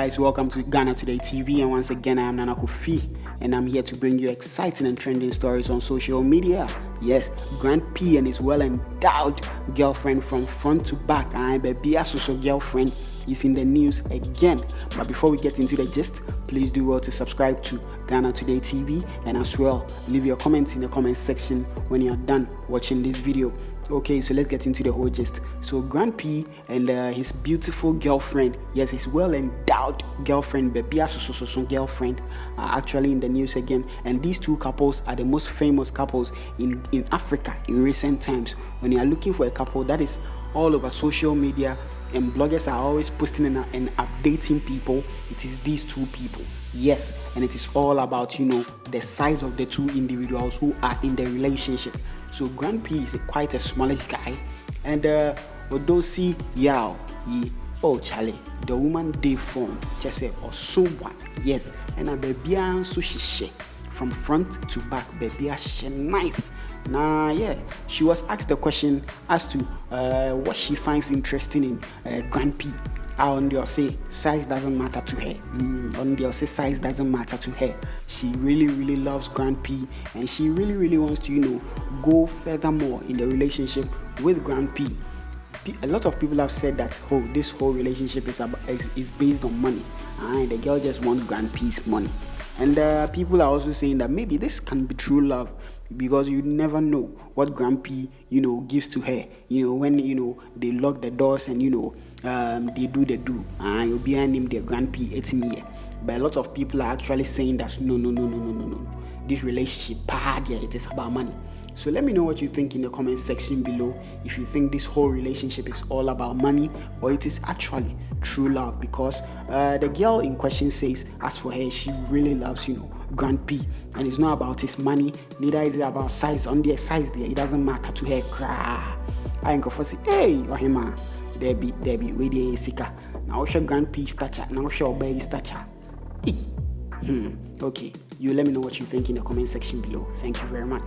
guys, welcome to Ghana Today TV, and once again I am Nana Kofi, and I'm here to bring you exciting and trending stories on social media. Yes, Grand P and his well-endowed girlfriend from front to back, and baby social girlfriend is in the news again. But before we get into the gist, please do well to subscribe to Ghana Today TV, and as well leave your comments in the comment section when you're done watching this video. Okay, so let's get into the whole gist. So Grand P and his beautiful girlfriend, yes, his well-endowed girlfriend, Bebia Soso girlfriend, are actually in the news again. And these two couples are the most famous couples in Africa in recent times. When you are looking for a couple that is all over social media and bloggers are always posting and updating people, it is these two people. Yes, and it is all about, you know, the size of the two individuals who are in the relationship. So Grand P is quite a smallish guy, and Eudoxie Yao, oh Charlie, the woman they form just say or someone, yes, and a baby so she from front to back, baby she nice. Now, yeah, she was asked the question as to what she finds interesting in Grand P. On the say size doesn't matter to her. On the say size doesn't matter to her. She really loves Grand P, and she really wants to, you know, go furthermore in the relationship with Grand P. A lot of people have said that this whole relationship is based on money, and the girl just wants Grand P's money. And people are also saying that maybe this can be true love, because you never know what Grand P, you know, gives to her. You know, when, you know, they lock the doors and, you know, they do the do, and you'll be named the Grand P 18 year. But a lot of people are actually saying that no. This relationship, yeah, it is about money. So let me know what you think in the comment section below, if you think this whole relationship is all about money or it is actually true love. Because the girl in question says, as for her, she really loves, you know, Grand P, and it's not about his money, neither is it about size. On the size there, it doesn't matter to her. I ain't go for say, hey, Ohima, there be where they sika. Now show Grand P stature, now show obey stature. Okay, you let me know what you think in the comment section below. Thank you very much.